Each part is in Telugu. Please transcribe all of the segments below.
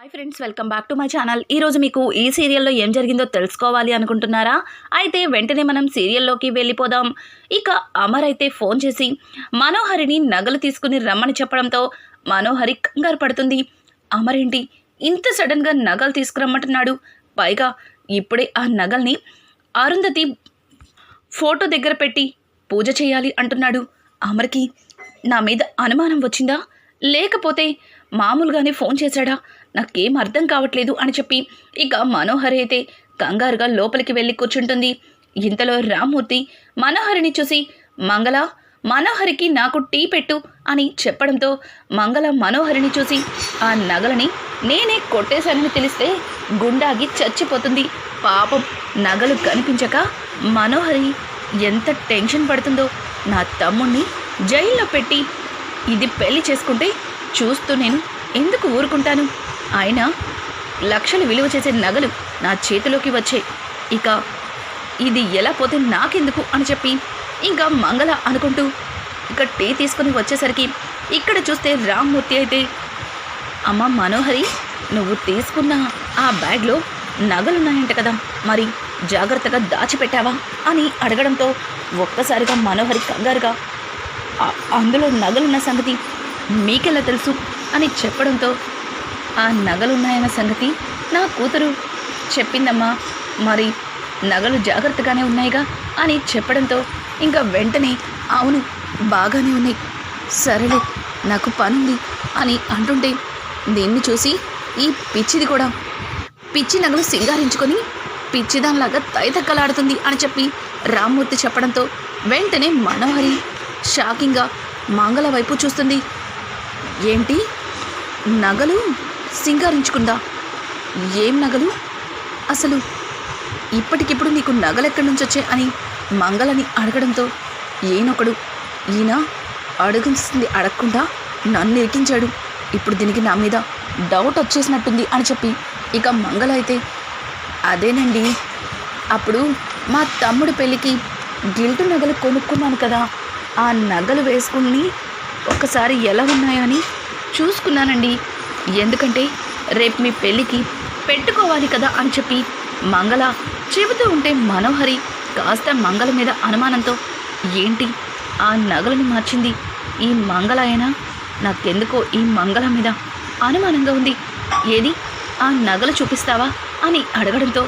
Hi friends, welcome back to my channel. ఈరోజు మీకు ఈ సీరియల్లో ఏం జరిగిందో తెలుసుకోవాలి అనుకుంటున్నారా? అయితే వెంటనే మనం సీరియల్లోకి వెళ్ళిపోదాం. ఇక అమర్ అయితే ఫోన్ చేసి మనోహరిని నగలు తీసుకుని రమ్మని చెప్పడంతో మనోహరి కంగారు పడుతుంది. అమర్ ఏంటి ఇంత సడన్గా నగలు తీసుకురమ్మంటున్నాడు? పైగా ఇప్పుడే ఆ నగల్ని అరుంధతి ఫోటో దగ్గర పెట్టి పూజ చేయాలి అంటున్నాడు. అమర్కి నా మీద అనుమానం వచ్చిందా, లేకపోతే మామూలుగానే ఫోన్ చేశాడా? నాకేం అర్థం కావట్లేదు అని చెప్పి ఇక మనోహరి అయితే కంగారుగా లోపలికి వెళ్ళి కూర్చుంటుంది. ఇంతలో రామ్మూర్తి మనోహరిని చూసి మంగళ, మనోహరికి నాకు టీ పెట్టు అని చెప్పడంతో మంగళ మనోహరిని చూసి ఆ నగలని నేనే కొట్టేశానని తెలిస్తే గుండాగి చచ్చిపోతుంది. పాపం నగలు కనిపించక మనోహరి ఎంత టెన్షన్ పడుతుందో. నా తమ్ముణ్ణి జైల్లో పెట్టి ఇది పెళ్లి చేసుకుంటే చూస్తూ నేను ఎందుకు ఊరుకుంటాను? ఆయన లక్షలు విలువ చేసే నగలు నా చేతిలోకి వచ్చాయి. ఇక ఇది ఎలా పోతే నాకెందుకు అని చెప్పి ఇంకా మంగళ అనుకుంటూ ఇక టీ తీసుకుని వచ్చేసరికి ఇక్కడ చూస్తే రామ్మూర్తి అయితే, అమ్మ మనోహరి, నువ్వు తీసుకున్న ఆ బ్యాగ్లో నగలున్నాయంట కదా, మరి జాగ్రత్తగా దాచిపెట్టావా అని అడగడంతో ఒక్కసారిగా మనోహరి కంగారుగా, అందులో నగలున్న సంగతి మీకెలా తెలుసు అని చెప్పడంతో, ఆ నగలున్నాయన్న సంగతి నా కూతురు చెప్పిందమ్మా, మరి నగలు జాగ్రత్తగానే ఉన్నాయిగా అని చెప్పడంతో ఇంకా వెంటనే అవును బాగానే ఉన్నాయి, సరేలే నాకు పనుంది అని అంటుంటే దీన్ని చూసి ఈ పిచ్చిది కూడా పిచ్చి నగలు సింగారించుకొని పిచ్చిదానిలాగా తైతక్కలాడుతుంది అని చెప్పి రామ్మూర్తి చెప్పడంతో వెంటనే మనోహరి షాకింగ్గా మంగళ వైపు చూస్తుంది. ఏంటి నగలు సింగారించుకుందా? ఏం నగలు? అసలు ఇప్పటికిప్పుడు నీకు నగలెక్కడి నుంచి వచ్చాయి అని మంగళని అడగడంతో ఈయన అడుగుతుంది అడగకుండా నన్ను ఇరికించాడు, ఇప్పుడు దీనికి నా మీద డౌట్ వచ్చేసినట్టుంది అని చెప్పి ఇక మంగళ అయితే, అదేనండి అప్పుడు మా తమ్ముడు పెళ్ళికి గిల్టు నగలు కొనుక్కున్నాను కదా, ఆ నగలు వేసుకుని ఒకసారి ఎలా ఉన్నాయని చూసుకున్నానండి, ఎందుకంటే రేపు మీ పెళ్ళికి పెట్టుకోవాలి కదా అని చెప్పి మంగళ చెబుతూ ఉంటే మనోహరి కాస్త మంగళ మీద అనుమానంతో, ఏంటి ఆ నగలని మార్చింది ఈ మంగళ అయినా? నాకెందుకో ఈ మంగళ మీద అనుమానంగా ఉంది, ఏది ఆ నగలు చూపిస్తావా అని అడగడంతో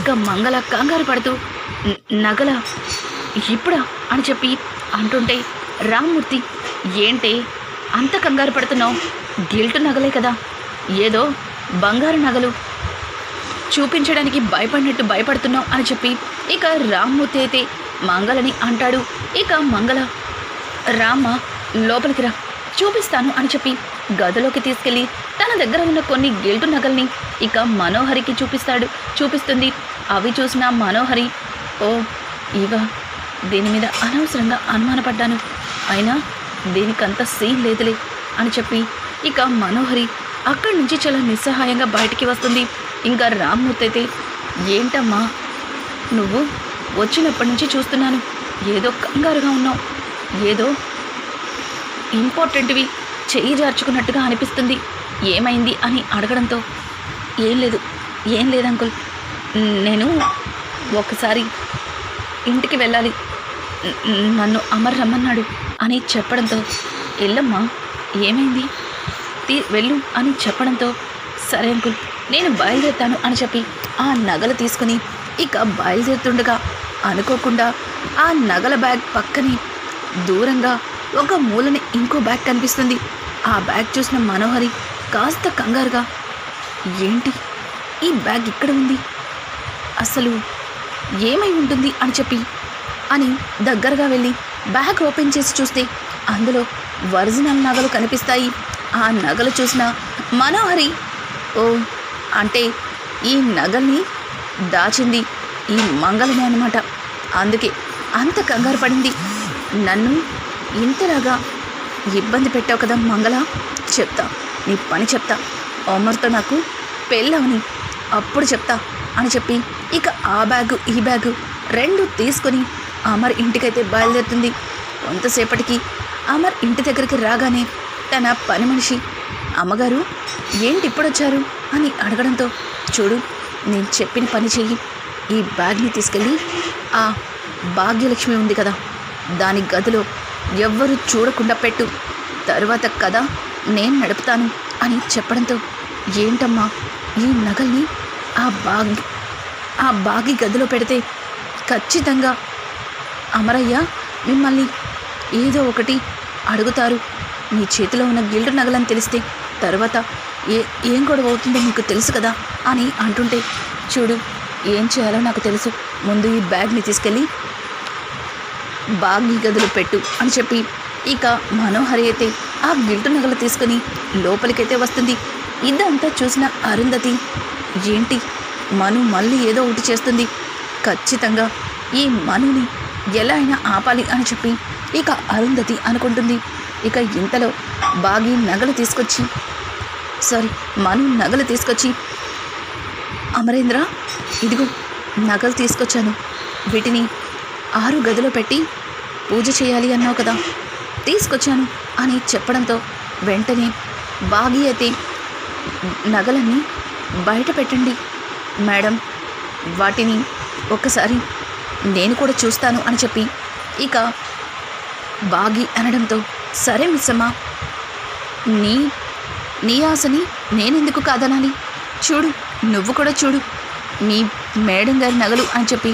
ఇక మంగళ కంగారు పడుతూ, నగల ఇప్పుడా అని చెప్పి అంటుంటే రామ్మూర్తి, ఏంటే అంత కంగారు పడుతున్నావు? గిల్టు నగలే కదా, ఏదో బంగారు నగలు చూపించడానికి భయపడినట్టు భయపడుతున్నావు అని చెప్పి ఇక రామ్మూర్తి అయితే మంగళని అంటాడు. ఇక మంగళ, రామ్మ లోపలికి రా చూపిస్తాను అని చెప్పి గదిలోకి తీసుకెళ్ళి తన దగ్గర ఉన్న కొన్ని గిల్టు నగల్ని ఇక మనోహరికి చూపిస్తుంది. అవి చూసిన మనోహరి, ఓ ఇవా, దీని మీద అనవసరంగా అనుమానపడ్డాను, అయినా దీనికంత సీన్ లేదులే అని చెప్పి ఇక మనోహరి అక్కడి నుంచి చాలా నిస్సహాయంగా బయటికి వస్తుంది. ఇంకా రామ్మూర్తి అయితే, ఏంటమ్మా నువ్వు వచ్చినప్పటి నుంచి చూస్తున్నాను, ఏదో కంగారుగా ఉన్నావు, ఏదో ఇంపార్టెంట్వి చెయ్యి జార్చుకున్నట్టుగా అనిపిస్తుంది, ఏమైంది అని అడగడంతో, ఏం లేదు అంకుల్, నేను ఒకసారి ఇంటికి వెళ్ళాలి, నన్ను అమర్ రమ్మన్నాడు అని చెప్పడంతో, ఎల్లమ్మా ఏమైంది, వెళ్ళు అని చెప్పడంతో, సరే అంకుల్ నేను బయలుదేరుతాను అని చెప్పి ఆ నగలు తీసుకుని ఇక బయలుదేరుతుండగా అనుకోకుండా ఆ నగల బ్యాగ్ పక్కనే దూరంగా ఒక మూలని ఇంకో బ్యాగ్ కనిపిస్తుంది. ఆ బ్యాగ్ చూసిన మనోహరి కాస్త కంగారుగా, ఏంటి ఈ బ్యాగ్ ఇక్కడ ఉంది, అసలు ఏమై ఉంటుంది అని చెప్పి అని దగ్గరగా వెళ్ళి బ్యాగ్ ఓపెన్ చేసి చూస్తే అందులో ఒరిజినల్ నగలు కనిపిస్తాయి. ఆ నగలు చూసిన మనోహరి, ఓ అంటే ఈ నగల్ని దాచింది ఈ మంగళనే అనమాట, అందుకే అంత కంగారు పడింది. నన్ను ఇంతలాగా ఇబ్బంది పెట్టావు కదా మంగళ, చెప్తా నీ పని చెప్తా, అమర్తో నాకు పెళ్ళవని అప్పుడు చెప్తా అని చెప్పి ఇక ఆ బ్యాగు ఈ బ్యాగు రెండు తీసుకొని అమర్ ఇంటికైతే బయలుదేరుతుంది. కొంతసేపటికి అమర్ ఇంటి దగ్గరికి రాగానే తన పని మనిషి, అమ్మగారు ఏంటి ఇప్పుడొచ్చారు అని అడగడంతో, చూడు నేను చెప్పిన పని చెయ్యి, ఈ బ్యాగ్ని తీసుకెళ్ళి ఆ భాగ్యలక్ష్మి ఉంది కదా దాని గదిలో ఎవ్వరూ చూడకుండా పెట్టు, తరువాత కథ నేను నడుపుతాను అని చెప్పడంతో, ఏంటమ్మా ఈ నగల్ని ఆ బాగి గదిలో పెడితే ఖచ్చితంగా అమరయ్య మిమ్మల్ని ఏదో ఒకటి అడుగుతారు, మీ చేతిలో ఉన్న గిల్డ్ నగలని తెలిస్తే తర్వాత ఏం గొడవ అవుతుందో మీకు తెలుసు కదా అని అంటుంటే, చూడు ఏం చేయాలో నాకు తెలుసు, ముందు ఈ బ్యాగ్ని తీసుకెళ్ళి బాగి గదిలో పెట్టు అని చెప్పి ఇక మనోహరి అయితే ఆ గిల్టు నగలు తీసుకుని లోపలికైతే వస్తుంది. ఇదంతా చూసిన అరుంధతి, ఏంటి మను మళ్ళీ ఏదో ఒకటి చేస్తుంది, ఖచ్చితంగా ఈ మనుని ఎలా అయినా ఆపాలి అని చెప్పి ఇక అరుంధతి అనుకుంటుంది. ఇక ఇంతలో బాగి నగలు తీసుకొచ్చి మను నగలు తీసుకొచ్చి, అమరేంద్ర ఇదిగో నగలు తీసుకొచ్చాను, వీటిని 6 గదిలో పెట్టి పూజ చేయాలి అన్నావు కదా, తీసుకొచ్చాను అని చెప్పడంతో వెంటనే బాగి అయితే నగలన్నీ బయట పెట్టండి మేడం, వాటిని ఒక్కసారి నేను కూడా చూస్తాను అని చెప్పి ఇక బాగి అనడంతో, సరే మిస్సమ్మ, నీ ఆశని నేనెందుకు కాదనాలి, చూడు నువ్వు కూడా చూడు మీ మేడం గారి నగలు అని చెప్పి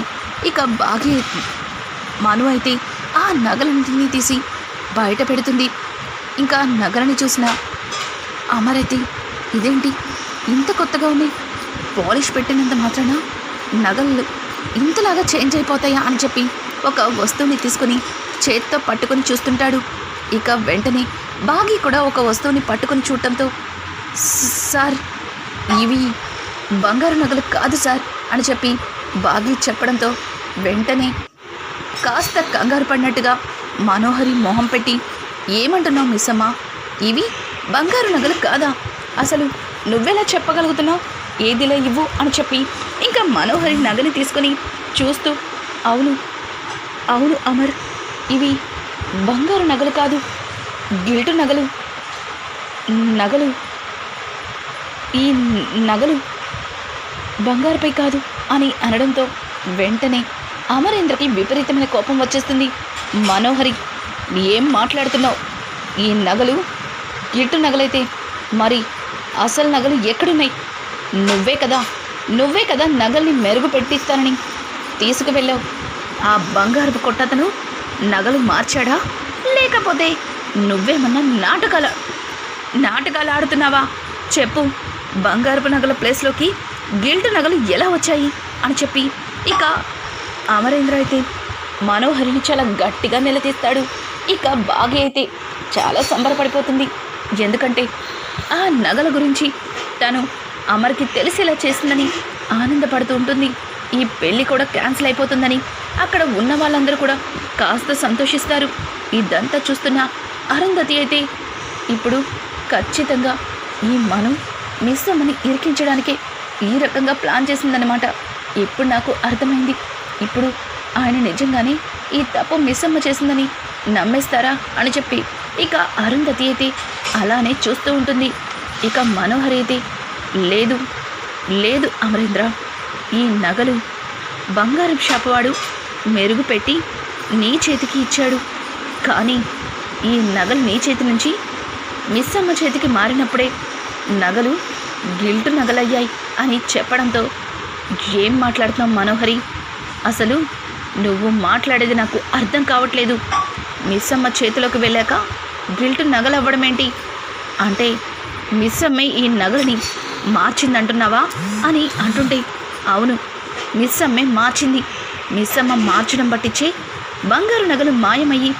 ఇక బాగి మను అయితే ఆ నగలన్నింటినీ తీసి బయట పెడుతుంది. ఇంకా నగలని చూసిన అమరైతే, ఇదేంటి ఇంత కొత్తగా ఉన్నాయి, పాలిష్ పెట్టినంత మాత్రాన నగలు ఇంతలాగా చేంజ్ అయిపోతాయా అని చెప్పి ఒక వస్తువుని తీసుకుని చేత్తో పట్టుకొని చూస్తుంటాడు. ఇక వెంటనే బాగి కూడా ఒక వస్తువుని పట్టుకొని చూడటంతో, సార్ ఇవి బంగారు నగలు కాదు సార్ అని చెప్పి బాగి చెప్పడంతో వెంటనే కాస్త కంగారు పడినట్టుగా మనోహరి మొహం పెట్టి, ఏమంటున్నావు మిస్సమ్మ, ఇవి బంగారు నగలు కాదా, అసలు నువ్వెలా చెప్పగలుగుతున్నావు, ఏదిలా ఇవ్వు అని చెప్పి ఇంకా మనోహరి నగని తీసుకొని చూస్తూ, అవును అమర్, ఇవి బంగారు నగలు కాదు, గిల్టు నగలు, ఈ నగలు బంగారుపై కాదు అని అనడంతో వెంటనే అమరేంద్రకి విపరీతమైన కోపం వచ్చేస్తుంది. మనోహరి, ఏం మాట్లాడుతున్నావు, ఈ నగలు గిల్టు నగలైతే మరి అసలు నగలు ఎక్కడున్నాయి, నువ్వే కదా నగల్ని మెరుగు పెట్టిస్తానని తీసుకువెళ్ళావు, ఆ బంగారపు కొట్టతను నగలు మార్చాడా, లేకపోతే నువ్వేమన్నా నాటకాలు ఆడుతున్నావా, చెప్పు, బంగారపు నగల ప్లేస్లోకి గిల్టు నగలు ఎలా వచ్చాయి అని చెప్పి ఇక అమరేంద్ర అయితే మనోహరిని చాలా గట్టిగా నిలదీస్తాడు. ఇక బాగి అయితే చాలా సంబరపడిపోతుంది, ఎందుకంటే ఆ నగల గురించి తను అమర్కి తెలిసేలా చేసిందని ఆనందపడుతూ ఉంటుంది. ఈ పెళ్ళి కూడా క్యాన్సిల్ అయిపోతుందని అక్కడ ఉన్న వాళ్ళందరూ కూడా కాస్త సంతోషిస్తారు. ఇదంతా చూస్తున్న అరుంధతి అయితే ఇప్పుడు ఖచ్చితంగా ఈ మను మిస్సమ్మని ఇరికించడానికే ఈ రకంగా ప్లాన్ చేసిందనమాట. ఇప్పుడు నాకు అర్థమైంది, ఇప్పుడు ఆయన నిజంగానే ఈ తప్పు మిస్సమ్మ చేసిందని నమ్మేస్తారా అని చెప్పి ఇక అరుంధతి అయితే అలానే చూస్తూ ఉంటుంది. ఇక మనోహరి అయితే, లేదు అమరేంద్ర, ఈ నగలు బంగారం షాపు వాడు మెరుగు పెట్టి నీ చేతికి ఇచ్చాడు, కానీ ఈ నగలు నీ చేతి నుంచి మిస్సమ్మ చేతికి మారినప్పుడే నగలు గిల్టు నగలయ్యాయి అని చెప్పడంతో, ఏం మాట్లాడుతున్నావు మనోహరి, అసలు నువ్వు మాట్లాడేది నాకు అర్థం కావట్లేదు, మిస్సమ్మ చేతిలోకి వెళ్ళాక గిల్టు నగలవ్వడం ఏంటి, అంటే మిస్సమ్మే ఈ నగలని మార్చిందంటున్నావా అని అంటుంటే, అవును మిస్సమ్మే మార్చింది, మిస్సమ్మ మార్చడం పట్టించే బంగారు నగలు మాయమయ్యి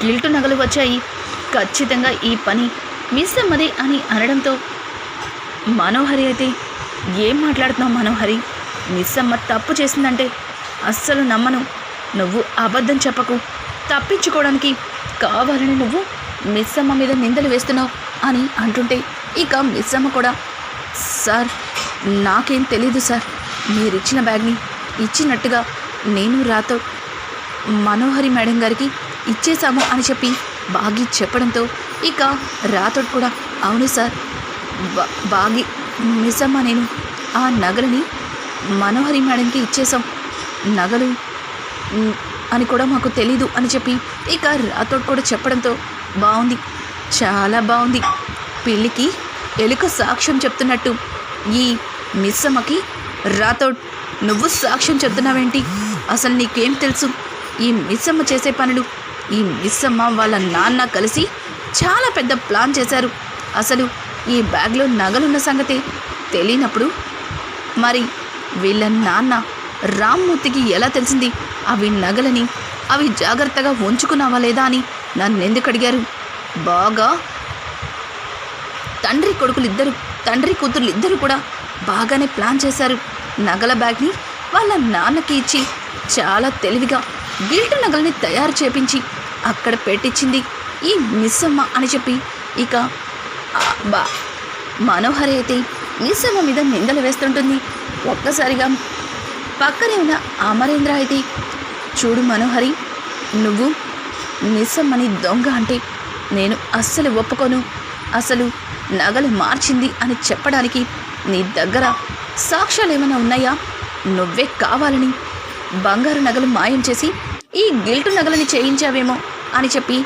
గిల్టు నగలు వచ్చాయి, ఖచ్చితంగా ఈ పని మిస్సమ్మదే అని అనడంతో మనోహరి అయితే, ఏం మాట్లాడుతున్నావు మనోహరి, మిస్సమ్మ తప్పు చేసిందంటే అస్సలు నమ్మను, నువ్వు అబద్ధం చెప్పకు, తప్పించుకోవడానికి కావాలని నువ్వు మిస్సమ్మ మీద నిందలు వేస్తున్నావు అని అంటుంటే ఇక మిస్సమ్మ కూడా, సార్ నాకేం తెలీదు సార్, మీరిచ్చిన బ్యాగ్ని ఇచ్చినట్టుగా నేను రాతో మనోహరి మేడం గారికి ఇచ్చేశాము అని చెప్పి బాగి చెప్పడంతో ఇక రాతోడు కూడా, అవును సార్, మిస్సమ్మ నేను ఆ నగలని మనోహరి మేడంకి ఇచ్చేసాం. నగలు అని కూడా మాకు తెలీదు అని చెప్పి ఇక రాథోడ్ కూడా చెప్పడంతో బాగుంది, చాలా బాగుంది. పెళ్ళికి ఎలుక సాక్ష్యం చెప్తున్నట్టు ఈ మిస్సమ్మకి రాథోడ్ నువ్వు సాక్ష్యం చెప్తున్నావేంటి? అసలు నీకేం తెలుసు ఈ మిస్సమ్మ చేసే పనులు? ఈ మిస్సమ్మ వాళ్ళ నాన్న కలిసి చాలా పెద్ద ప్లాన్ చేశారు. అసలు ఈ బ్యాగ్లో నగలున్న సంగతి తెలియనప్పుడు మరి వీళ్ళ నాన్న రామ్మూర్తికి ఎలా తెలిసింది అవి నగలని? అవి జాగ్రత్తగా ఉంచుకున్నావా లేదా అని నన్ను ఎందుకు అడిగారు? బాగా తండ్రి కూతుర్లు ఇద్దరు కూడా బాగానే ప్లాన్ చేశారు. నగల బ్యాగ్ని వాళ్ళ నాన్నకి ఇచ్చి చాలా తెలివిగా గిల్ట్ నగల్ని తయారు చేపించి అక్కడ పెట్టించింది ఈ మిస్సమ్మ అని చెప్పి ఇక మనోహరి అయితే మిస్సమ్మ మీద నిందలు వేస్తుంటుంది. ఒక్కసారిగా పక్కనే ఉన్న అమరేంద్ర అయితే, చూడు మనోహరి, నువ్వు మిస్సమ్మని దొంగ అంటే నేను అస్సలు ఒప్పుకోను. అసలు నగలు మార్చింది అని చెప్పడానికి నీ దగ్గర సాక్ష్యాలు ఏమైనా ఉన్నాయా? నువ్వే కావాలని బంగారు నగలు మాయం చేసి ఈ గిల్టు నగలని చేయించావేమో అని చెప్పి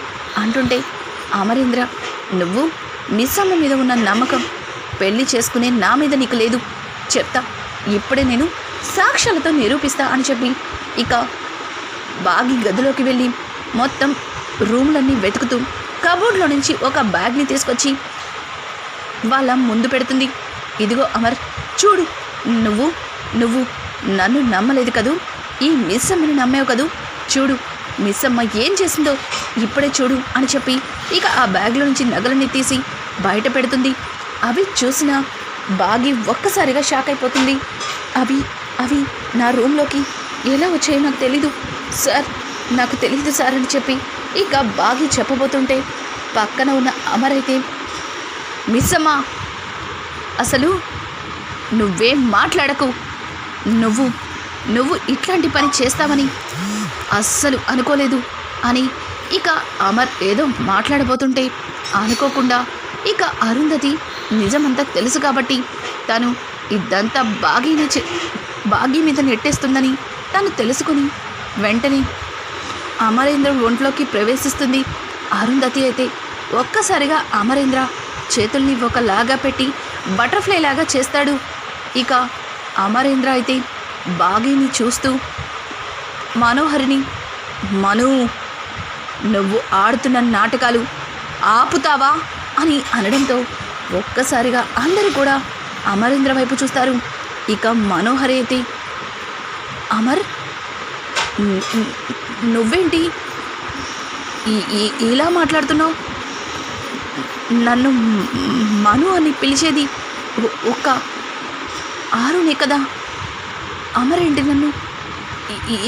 అంటుంటే, అమరేంద్ర, నువ్వు మిస్సమ్మ మీద ఉన్న నమ్మకం పెళ్లి చేసుకునే నా మీద నీకు లేదు. చెప్తా, ఇప్పుడే నేను సాక్ష్యాలతో నిరూపిస్తా అని చెప్పి ఇక బాగి గదిలోకి వెళ్ళి మొత్తం రూమ్లన్నీ వెతుకుతూ కబోర్డ్లో నుంచి ఒక బ్యాగ్ని తీసుకొచ్చి వాళ్ళ ముందు పెడుతుంది. ఇదిగో అమర్, చూడు, నువ్వు నన్ను నమ్మలేదు కదూ, ఈ మిస్సమ్మని నమ్మావు కదూ, చూడు మిస్సమ్మ ఏం చేసిందో ఇప్పుడే చూడు అని చెప్పి ఇక ఆ బ్యాగ్లో నుంచి నగలన్నీ తీసి బయట పెడుతుంది. అవి చూసిన బాగి ఒక్కసారిగా షాక్ అయిపోతుంది. అవి నా రూమ్లోకి ఎలా వచ్చాయో నాకు తెలీదు సార్, నాకు తెలీదు సార్ అని చెప్పి ఇక బాగి చెప్పబోతుంటే పక్కన ఉన్న అమర్ అయితే, మిస్సమ్మ, అసలు నువ్వేం మాట్లాడకు, నువ్వు ఇట్లాంటి పని చేస్తావని అస్సలు అనుకోలేదు అని ఇక అమర్ ఏదో మాట్లాడబోతుంటే అనుకోకుండా ఇక అరుంధతి నిజమంతా తెలుసు కాబట్టి తను ఇదంతా బాగి మీద నెట్టేస్తుందని తను తెలుసుకుని వెంటనే అమరేంద్ర ఒంట్లోకి ప్రవేశిస్తుంది. అరుంధతి అయితే ఒక్కసారిగా అమరేంద్ర చేతుల్ని ఒకలాగా పెట్టి బటర్ఫ్లై లాగా చేస్తాడు. ఇక అమరేంద్ర అయితే బాగిని చూస్తూ మనోహరిని, నువ్వు ఆడుతున్న నాటకాలు ఆపుతావా అని అనడంతో ఒక్కసారిగా అందరూ కూడా అమరేంద్ర వైపు చూస్తారు. ఇక మనోహరి అయితే, అమర్, నువ్వేంటి ఇలా మాట్లాడుతున్నావు? నన్ను మను అని పిలిచేది ఒక్క ఆరునే కదా, అమరేంటి నన్ను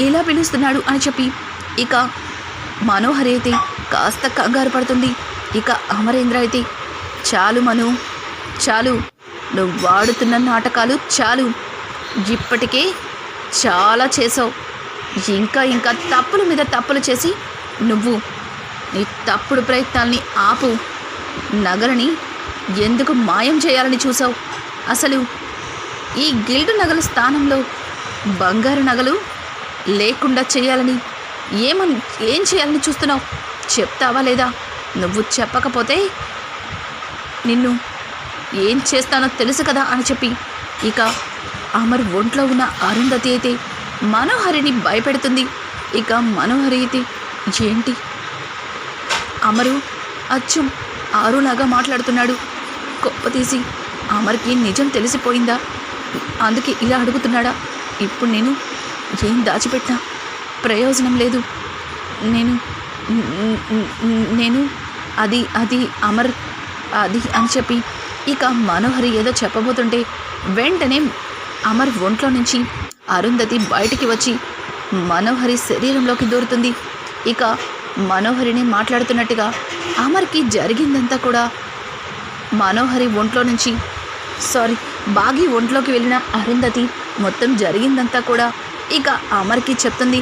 ఎలా పిలుస్తున్నాడు అని చెప్పి ఇక మనోహరి అయితే కాస్త కంగారు పడుతుంది. ఇక అమరేంద్ర అయితే, చాలు మను, చాలు, నువ్వు వాడుతున్న నాటకాలు చాలు, ఇప్పటికే చాలా చేసావు, ఇంకా తప్పుల మీద తప్పులు చేసి నువ్వు నీ తప్పుడు ప్రయత్నాల్ని ఆపు. నగలని ఎందుకు మాయం చేయాలని చూసావు? అసలు ఈ గిల్డు నగల స్థానంలో బంగారు నగలు లేకుండా చేయాలని ఏం చేయాలని చూస్తున్నావు? చెప్తావా లేదా? నువ్వు చెప్పకపోతే నిన్ను ఏం చేస్తానో తెలుసు కదా అని చెప్పి ఇక అమర్ ఒంట్లో ఉన్న అరుంధతి అయితే మనోహరిని భయపెడుతుంది. ఇక మనోహరి అయితే, ఏంటి అమరు అచ్చం ఆరులాగా మాట్లాడుతున్నాడు, కొప్పతీసి అమర్కి నిజం తెలిసిపోయిందా? అందుకే ఇలా అడుగుతున్నాడా? ఇప్పుడు నేను ఏం దాచిపెట్టినా ప్రయోజనం లేదు. నేను అది అమర్ అది అని చెప్పి ఇక మనోహరి ఏదో చెప్పబోతుంటే వెంటనే అమర్ ఒంట్లో నుంచి అరుంధతి బయటికి వచ్చి మనోహరి శరీరంలోకి దూరుతుంది. ఇక మనోహరిని మాట్లాడుతున్నట్టుగా అమర్కి జరిగిందంతా కూడా మనోహరి ఒంట్లో నుంచి బాగి ఒంట్లోకి వెళ్ళిన అరుంధతి మొత్తం జరిగిందంతా కూడా ఇక అమర్కి చెప్తుంది.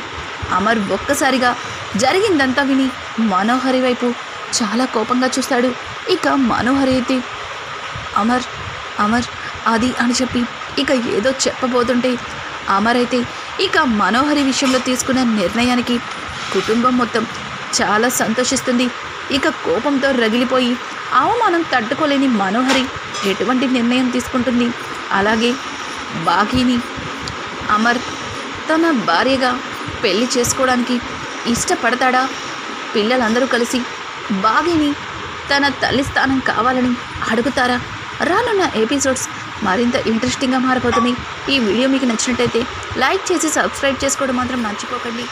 అమర్ ఒక్కసారిగా జరిగిందంతా విని మనోహరి వైపు చాలా కోపంగా చూస్తాడు. ఇక మనోహరి అయితే, అమర్ అది అని చెప్పి ఇక ఏదో చెప్పబోతుంటే అమర్ అయితే ఇక మనోహరి విషయంలో తీసుకున్న నిర్ణయానికి కుటుంబం మొత్తం చాలా సంతోషిస్తుంది. ఇక కోపంతో రగిలిపోయి అవమానం తట్టుకోలేని మనోహరి ఎటువంటి నిర్ణయం తీసుకుంటుంది. అలాగే బాగీని అమర్ తన భార్యగా పెళ్లి చేసుకోవడానికి ఇష్టపడతాడా? పిల్లలందరూ కలిసి బాగీని తన తల్లి స్థానం కావాలని అడుగుతారా? రానున్న ఎపిసోడ్స్ మరింత ఇంట్రెస్టింగ్గా మారిపోతుంది. ఈ వీడియో మీకు నచ్చినట్టయితే లైక్ చేసి సబ్స్క్రైబ్ చేసుకోవడం మాత్రం మర్చిపోకండి.